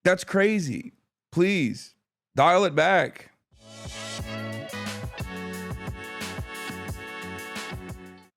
That's crazy. Please dial it back.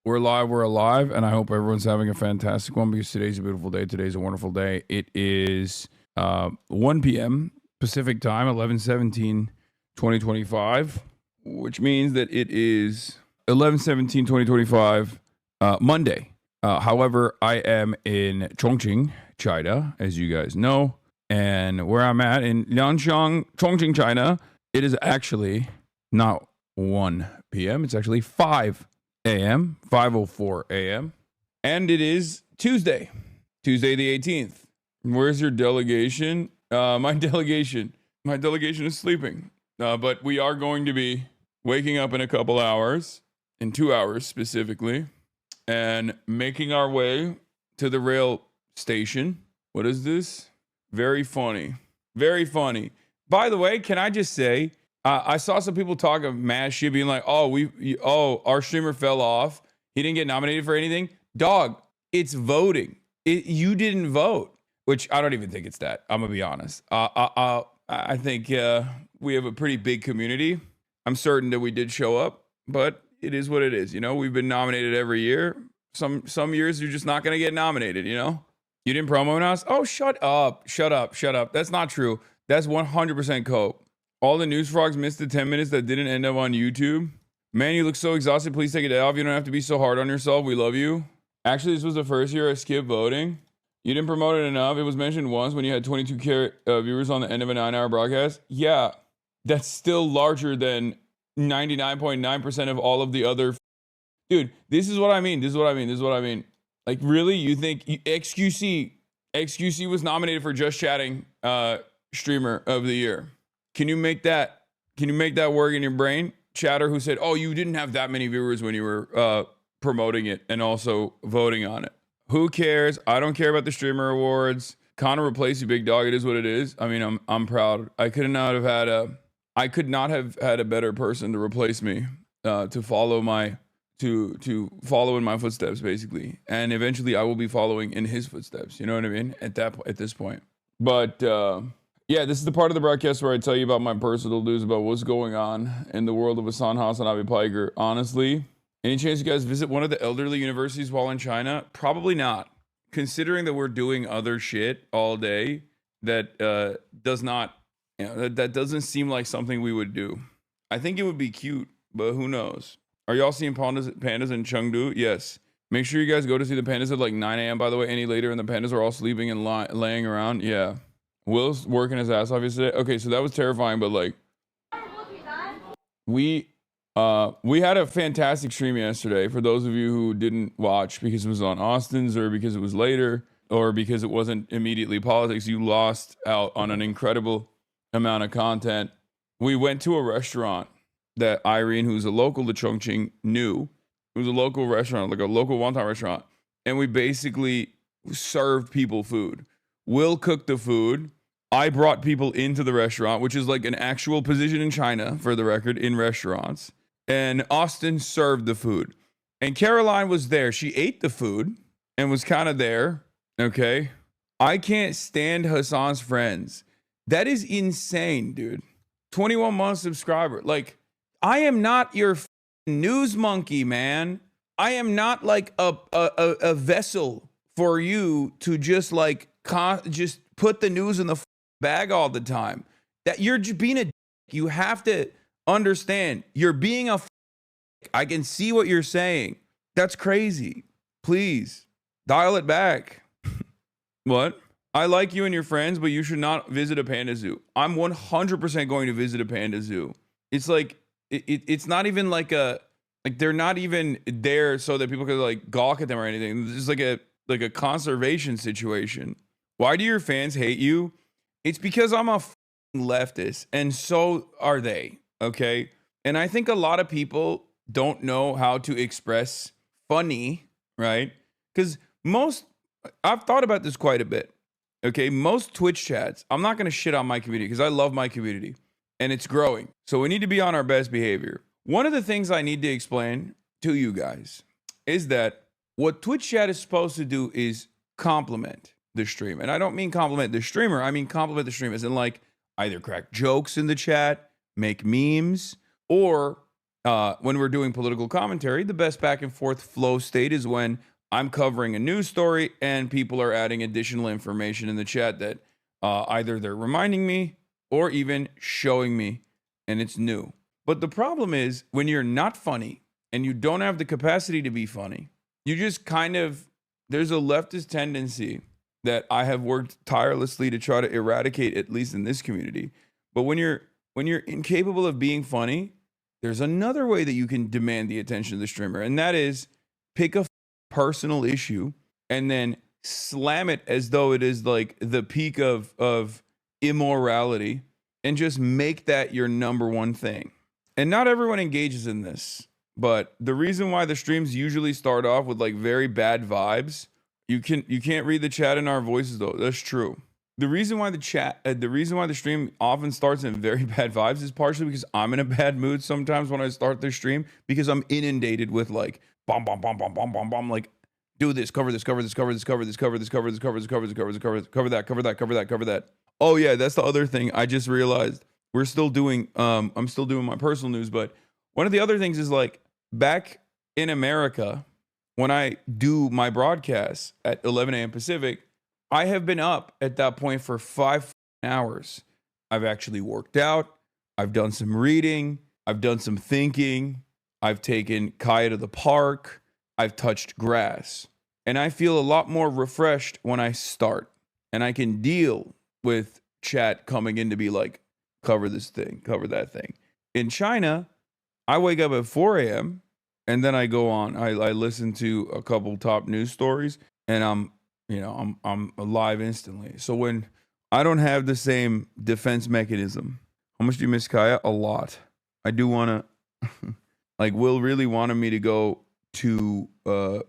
We're live, we're alive, and I hope everyone's having a fantastic one because today's a beautiful day. Today's a wonderful day. It is 1 p.m. Pacific time, 11/17/2025, which means that it is 11/17/2025, Monday. However, I am in Chongqing, China, as you guys know, and where I'm at in Liangshan, Chongqing, China, it is actually not 1 p.m. It's actually 5 a.m., 5:04 a.m., and it is Tuesday the 18th. Where's your delegation? My delegation is sleeping, but we are going to be waking up in a couple hours, in 2 hours specifically, and making our way to the rail station. What is this? Very funny. Very funny. By the way, can I just say, I saw some people talk of mad shit being like, our streamer fell off. He didn't get nominated for anything. Dog, it's voting. You didn't vote, which I don't even think it's that. I'm going to be honest. I think we have a pretty big community. I'm certain that we did show up, but it is what it is. You know, we've been nominated every year. Some years you're just not going to get nominated, you know? You didn't promo us? Oh, shut up. That's not true. That's 100% cope. All the news frogs missed the 10 minutes that didn't end up on YouTube. Man, you look so exhausted. Please take a day off. You don't have to be so hard on yourself. We love you. Actually, this was the first year I skipped voting. You didn't promote it enough. It was mentioned once when you had 22K viewers on the end of a 9-hour broadcast. Yeah, that's still larger than 99.9% of all of the other. Dude, this is what I mean. Like, really? You think XQC was nominated for Just Chatting Streamer of the Year? Can you make that work in your brain? Chatter who said, oh, you didn't have that many viewers when you were promoting it and also voting on it. Who cares? I don't care about the streamer awards. Connor replaced you, big dog. It is what it is. I mean, I'm proud. I could not have had a better person to replace me, to follow in my footsteps, basically. And eventually I will be following in his footsteps. You know what I mean? At this point. But yeah, this is the part of the broadcast where I tell you about my personal news about what's going on in the world of HasanAbi Piker. Honestly, any chance you guys visit one of the elderly universities while in China? Probably not. Considering that we're doing other shit all day, that that doesn't seem like something we would do. I think it would be cute, but who knows? Are y'all seeing pandas in Chengdu? Yes. Make sure you guys go to see the pandas at like 9 a.m. By the way, any later, and the pandas are all sleeping and laying around. Yeah. Will's working his ass off yesterday. Okay, so that was terrifying, but like, we had a fantastic stream yesterday. For those of you who didn't watch because it was on Austin's, or because it was later, or because it wasn't immediately politics, you lost out on an incredible amount of content. We went to a restaurant that Irene, who's a local to Chongqing, knew. It was a local restaurant, like a local wonton restaurant, and we basically served people food. Will cooked the food. I brought people into the restaurant, which is like an actual position in China, for the record, in restaurants. And Austin served the food. And Caroline was there. She ate the food and was kind of there. Okay. I can't stand Hasan's friends. That is insane, dude. 21 month subscriber. Like, I am not your news monkey, man. I am not like a vessel for you to just like just put the news in the bag all the time. That you're just being a dick. You have to understand, you're being a I can see what you're saying. That's crazy. Please dial it back. What? I like you and your friends, but you should not visit a panda zoo. I'm 100% going to visit a panda zoo. It's like it's not even like they're not even there so that people could like gawk at them or anything. It's just like a conservation situation. Why do your fans hate you? It's because I'm a leftist, and so are they. Okay, and I think a lot of people don't know how to express funny, right? Because I've thought about this quite a bit. Okay, most Twitch chats, I'm not going to shit on my community because I love my community and it's growing. So we need to be on our best behavior. One of the things I need to explain to you guys is that what Twitch chat is supposed to do is compliment. the stream. And I don't mean compliment the streamer. I mean compliment the stream as in like either crack jokes in the chat, make memes, or when we're doing political commentary, the best back and forth flow state is when I'm covering a news story and people are adding additional information in the chat that either they're reminding me or even showing me, and it's new. But the problem is when you're not funny and you don't have the capacity to be funny, you just kind of, there's a leftist tendency that I have worked tirelessly to try to eradicate, at least in this community. But when you're incapable of being funny, there's another way that you can demand the attention of the streamer, and that is pick a personal issue and then slam it as though it is like the peak of immorality and just make that your number one thing. And not everyone engages in this, but the reason why the streams usually start off with like very bad vibes, you can't read the chat in our voices though. That's true. The reason why the stream often starts in very bad vibes is partially because I'm in a bad mood sometimes when I start the stream, because I'm inundated with like bomb, bomb, bomb, bomb, bomb, bomb, bomb, like do this, cover this, cover this, cover this, cover this, cover this, cover this, cover this, cover this, cover this, cover this, cover that, cover that, cover that, cover that. Oh yeah, that's the other thing. I just realized we're still doing I'm still doing my personal news, but one of the other things is like back in America, when I do my broadcasts at 11 a.m. Pacific, I have been up at that point for 5 hours. I've actually worked out. I've done some reading. I've done some thinking. I've taken Kaya to the park. I've touched grass. And I feel a lot more refreshed when I start. And I can deal with chat coming in to be like, cover this thing, cover that thing. In China, I wake up at 4 a.m. and then I go on. I listen to a couple top news stories, and I'm alive instantly. So when I don't have the same defense mechanism, how much do you miss Kaya? A lot. I do want to, like, Will really wanted me to go to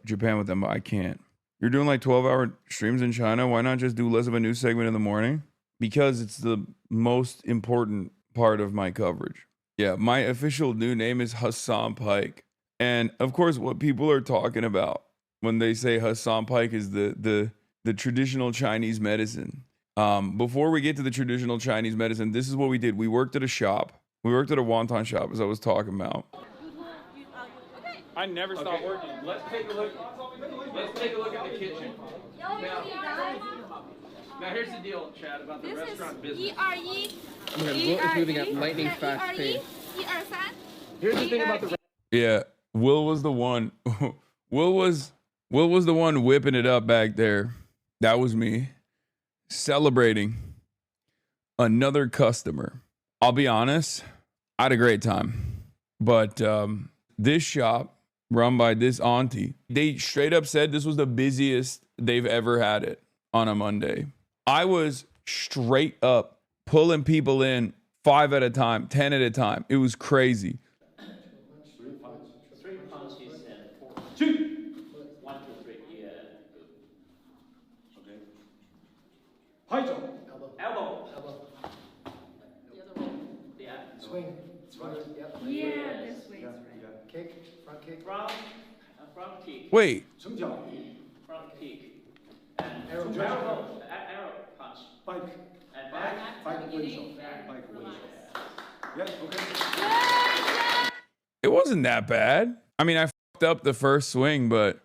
Japan with them, but I can't. You're doing like 12-hour streams in China. Why not just do less of a news segment in the morning? Because it's the most important part of my coverage. Yeah, my official new name is Hasan Pike. And of course, what people are talking about when they say Hasan Pike is the traditional Chinese medicine. Before we get to the traditional Chinese medicine, this is what we did. We worked at a shop. We worked at a wonton shop, as I was talking about. I never stopped working. Let's take a look. Let's take a look at the kitchen. Now here's the deal, Chad, about the restaurant business. It's moving at lightning fast pace. Here's the thing about the Yeah, Will was the one. Will was the one whipping it up back there. That was me celebrating another customer. I'll be honest, I had a great time. But this shop run by this auntie, they straight up said this was the busiest they've ever had it on a Monday. I was straight up pulling people in 5 at a time, 10 at a time. It was crazy. 3 punches and 4. 2. 1, 2, 3. Yeah. Good. Okay. High jump. Elbow. The other way. Yeah. Swing. Swing. Yep. Yeah, this way is right. Kick. Front kick. Front kick. Wait. Front kick. And Arrow. arrow punch. Bike. And back. Bike windshield. Bike windshield. Yeah, okay. It wasn't that bad. I mean, I fucked up the first swing, but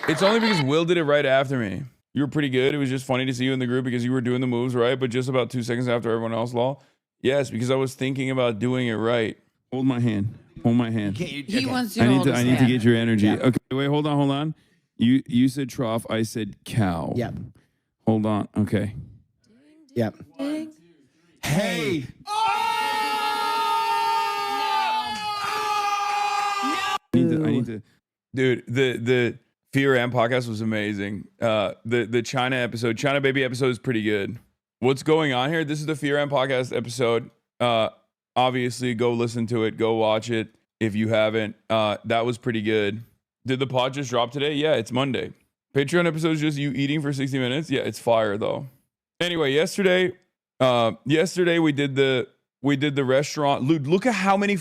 it's only because Will did it right after me. You were pretty good. It was just funny to see you in the group because you were doing the moves right, but just about 2 seconds after everyone else, lol. Yes, because I was thinking about doing it right. Hold my hand. Hold my hand. He wants you to hold his I need to hand. get your energy. Yeah. Okay, wait, hold on. You said trough, I said cow. Yep. Hold on. Okay. Yep. Hey. I need to. Dude, the Fear and podcast was amazing. The China episode, China Baby episode is pretty good. What's going on here? This is the Fear and podcast episode. Obviously, go listen to it. Go watch it if you haven't. That was pretty good. Did the pod just drop today? Yeah, it's Monday. Patreon episode is just you eating for 60 minutes. Yeah, it's fire though. Anyway, yesterday we did the restaurant. Look at how many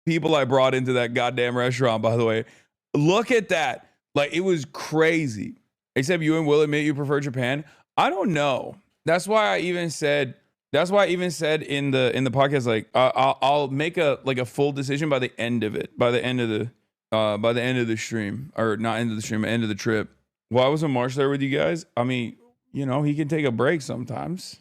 people I brought into that goddamn restaurant, by the way. Look at that. Like, it was crazy. Except you and Will admit you prefer Japan. I don't know. That's why I even said in the podcast, like, I'll make a full decision by the end of it, by the end of the stream, or not end of the stream, end of the trip. While I was in March there with you guys, I mean, you know, he can take a break sometimes.